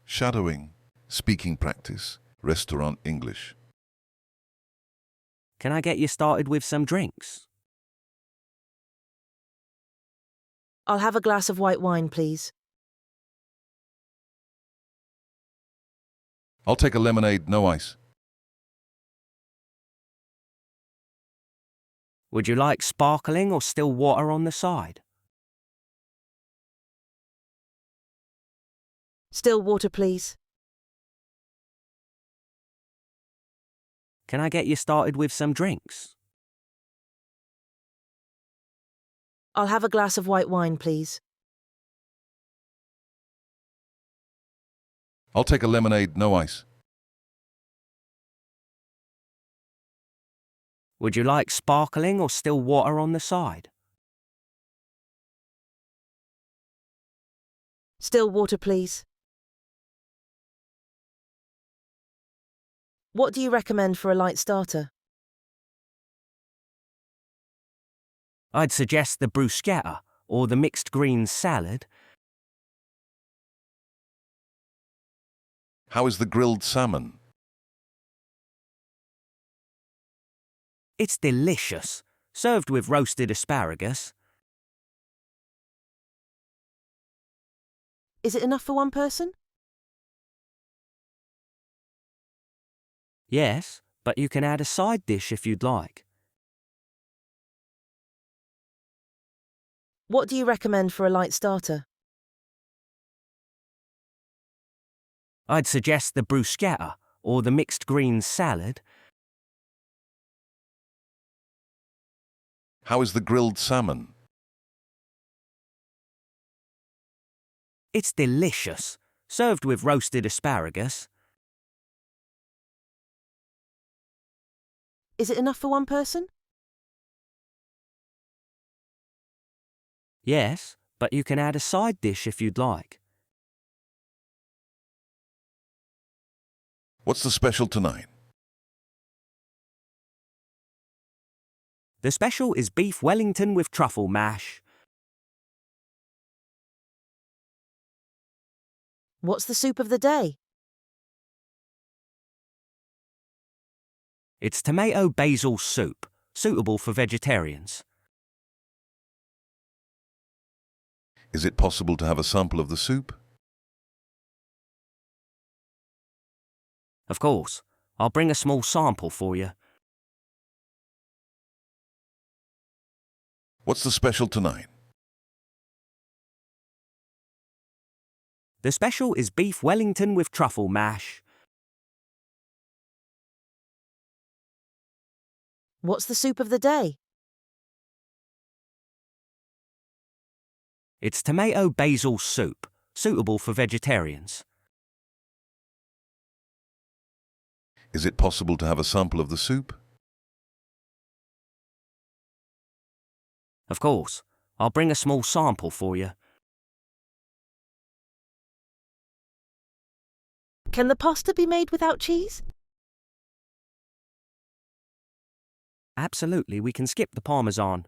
Shadowing, speaking practice, restaurant English. Can I get you started with some drinks? I'll have a glass of white wine, please. I'll take a lemonade, no ice. Would you like sparkling or still water on the side? Still water, please. Can I get you started with some drinks? I'll have a glass of white wine, please. I'll take a lemonade, no ice. Would you like sparkling or still water on the side? Still water, please. What do you recommend for a light starter? I'd suggest the bruschetta or the mixed greens salad. How is the grilled salmon? It's delicious, served with roasted asparagus. Is it enough for one person? Yes, but you can add a side dish if you'd like. What do you recommend for a light starter? I'd suggest the bruschetta or the mixed greens salad. How is the grilled salmon? It's delicious, served with roasted asparagus. Is it enough for one person? Yes, but you can add a side dish if you'd like. What's the special tonight? The special is beef Wellington with truffle mash. What's the soup of the day? It's tomato basil soup, suitable for vegetarians. Is it possible to have a sample of the soup? Of course, I'll bring a small sample for you. What's the special tonight? The special is beef Wellington with truffle mash. What's the soup of the day? It's tomato basil soup, suitable for vegetarians. Is it possible to have a sample of the soup? Of course, I'll bring a small sample for you. Can the pasta be made without cheese? Absolutely, we can skip the parmesan.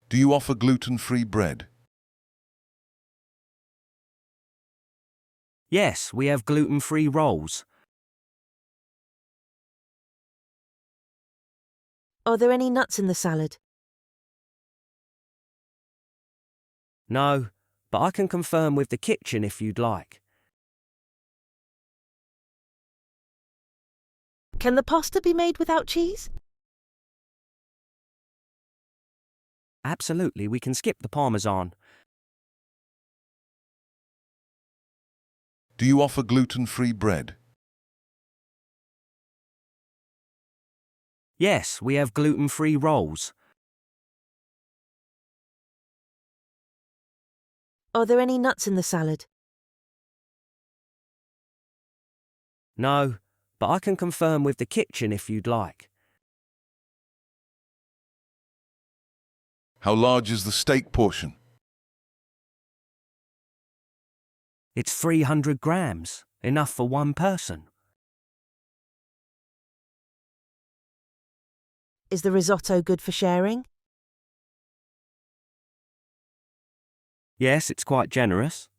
Do you offer gluten-free bread? Yes, we have gluten-free rolls. Are there any nuts in the salad? No, but I can confirm with the kitchen if you'd like. Can the pasta be made without cheese? Absolutely, we can skip the parmesan. Do you offer gluten-free bread? Yes, we have gluten-free rolls. Are there any nuts in the salad? No, but I can confirm with the kitchen if you'd like. How large is the steak portion? It's 300 grams, enough for one person. Is the risotto good for sharing? Yes, it's quite generous.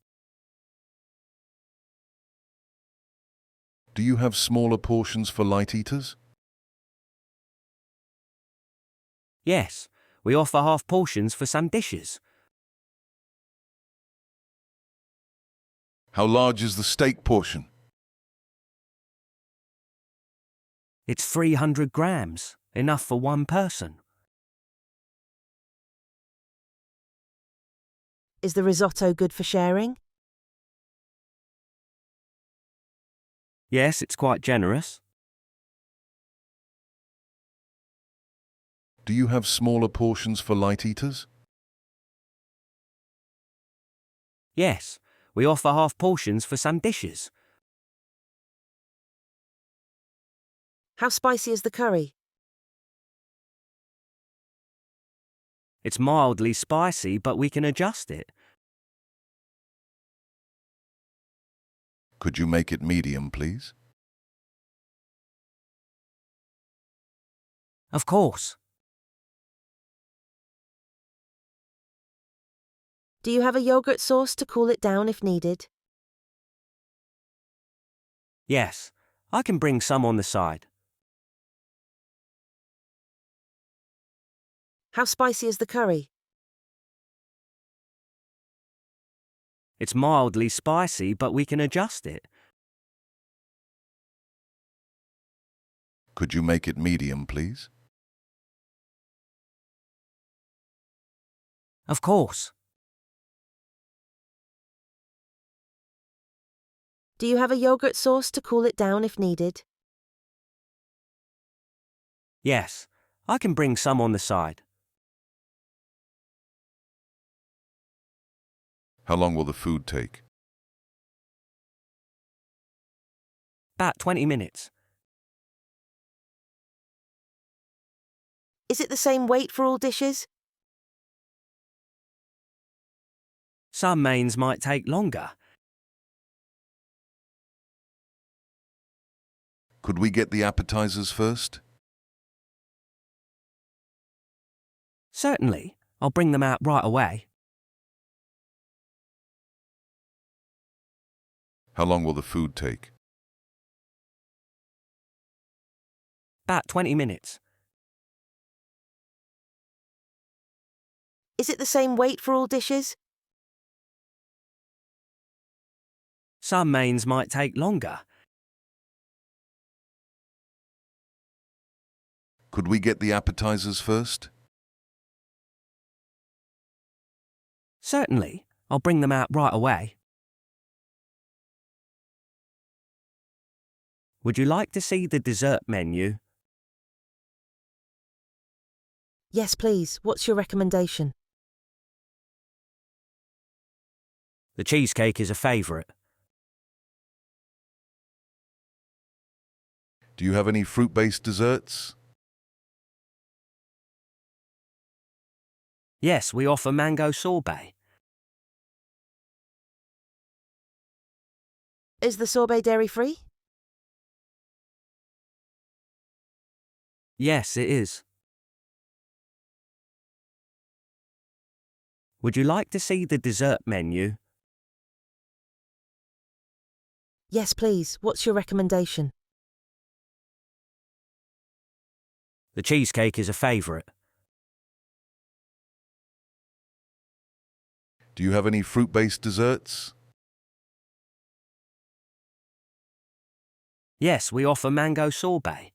Do you have smaller portions for light eaters? Yes, we offer half portions for some dishes. How large is the steak portion? It's 300 grams, enough for one person. Is the risotto good for sharing? Yes, it's quite generous. Do you have smaller portions for light eaters? Yes, we offer half portions for some dishes. How spicy is the curry? It's mildly spicy, but we can adjust it. Could you make it medium, please? Of course. Do you have a yogurt sauce to cool it down if needed? Yes, I can bring some on the side. How spicy is the curry? It's mildly spicy, but we can adjust it. Could you make it medium, please? Of course. Do you have a yogurt sauce to cool it down if needed? Yes, I can bring some on the side. How long will the food take? About 20 minutes. Is it the same weight for all dishes? Some mains might take longer. Could we get the appetizers first? Certainly, I'll bring them out right away. How long will the food take? About 20 minutes. Is it the same weight for all dishes? Some mains might take longer. Could we get the appetizers first? Certainly, I'll bring them out right away. Would you like to see the dessert menu? Yes, please. What's your recommendation? The cheesecake is a favourite. Do you have any fruit-based desserts? Yes, we offer mango sorbet. Is the sorbet dairy-free? Yes, it is. Would you like to see the dessert menu? Yes, please. What's your recommendation? The cheesecake is a favourite. Do you have any fruit-based desserts? Yes, we offer mango sorbet.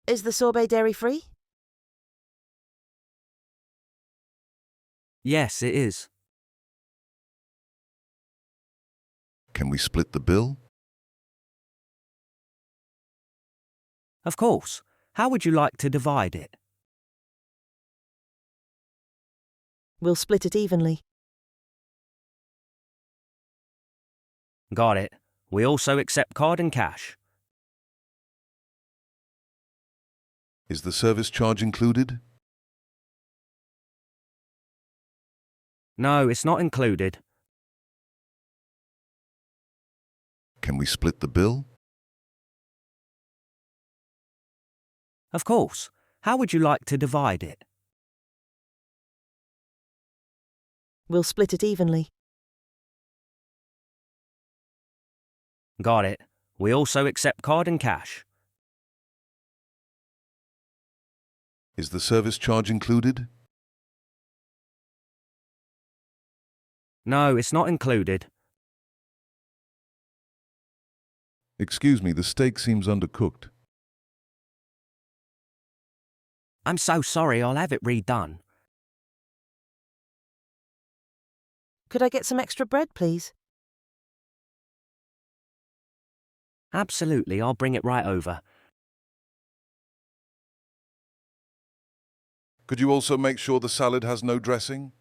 Is the sorbet dairy-free? Yes, it is. Can we split the bill? Of course. How would you like to divide it? We'll split it evenly. Got it. We also accept card and cash. Is the service charge included? No, it's not included. Can we split the bill? Of course. How would you like to divide it? We'll split it evenly. Got it. We also accept card and cash. Is the service charge included? No, it's not included. Excuse me, the steak seems undercooked. I'm so sorry, I'll have it redone. Could I get some extra bread, please? Absolutely, I'll bring it right over. Could you also make sure the salad has no dressing?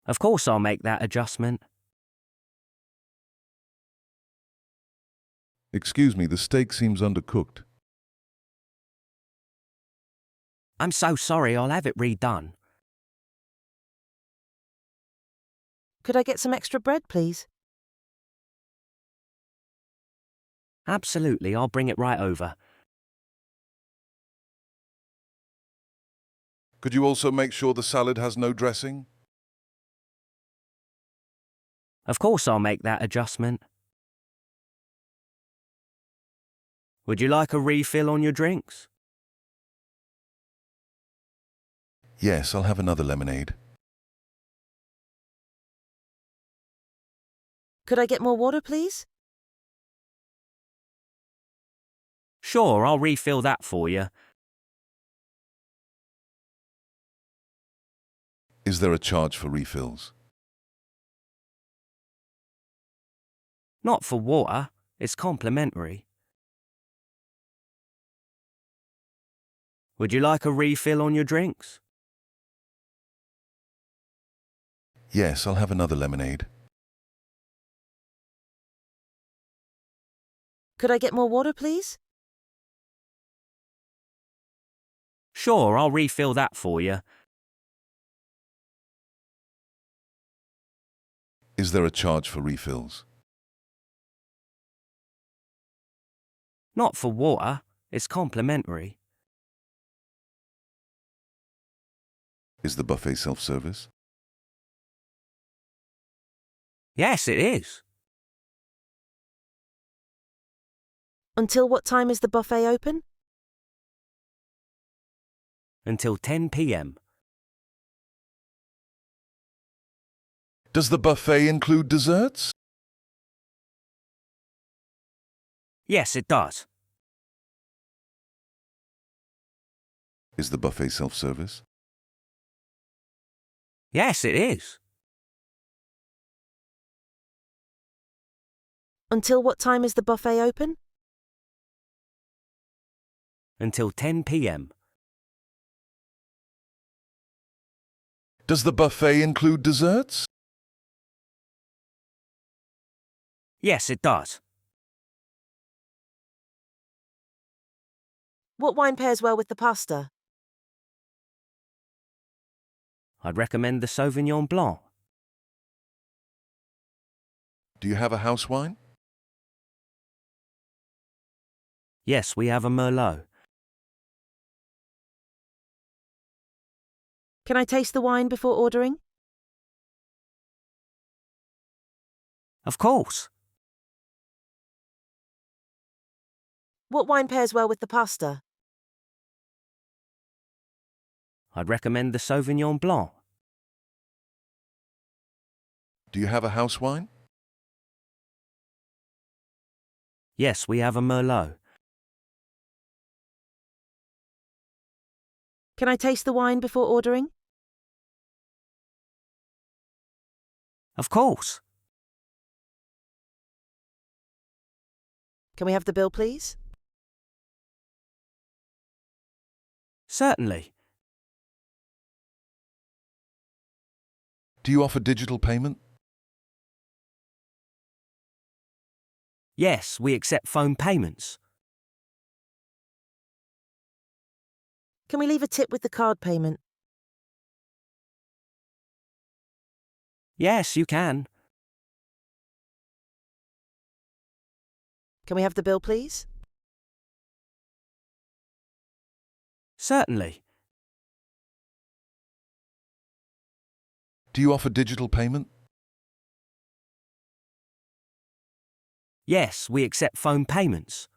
Of course I'll make that adjustment. Excuse me, the steak seems undercooked. I'm so sorry, I'll have it redone. Could I get some extra bread, please? Absolutely, I'll bring it right over. Could you also make sure the salad has no dressing? Of course I'll make that adjustment. Would you like a refill on your drinks? Yes, I'll have another lemonade. Could I get more water, please? Sure, I'll refill that for you. Is there a charge for refills? Not for water, it's complimentary. Would you like a refill on your drinks? Yes, I'll have another lemonade. Could I get more water, please? Sure, I'll refill that for you. Is there a charge for refills? Not for water, it's complimentary. Is the buffet self-service? Yes, it is. Until what time is the buffet open? Until 10 p.m. Does the buffet include desserts? Yes, it does. Is the buffet self-service? Yes, it is. Until what time is the buffet open? Until 10 p.m. Does the buffet include desserts? Yes, it does. What wine pairs well with the pasta? I'd recommend the Sauvignon Blanc. Do you have a house wine? Yes, we have a Merlot. Can I taste the wine before ordering? Of course. What wine pairs well with the pasta? I'd recommend the Sauvignon Blanc. Do you have a house wine? Yes, we have a Merlot. Can I taste the wine before ordering? Of course. Can we have the bill, please? Certainly. Do you offer digital payment? Yes, we accept phone payments. Can we leave a tip with the card payment? Yes, you can. Can we have the bill, please? Certainly. Do you offer digital payment? Yes, we accept phone payments.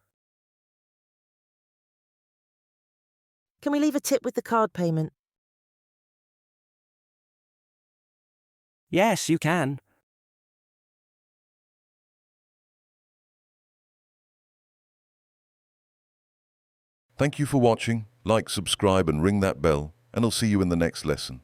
Can we leave a tip with the card payment? Yes, you can. Thank you for watching. Like, subscribe and ring that bell, and I'll see you in the next lesson.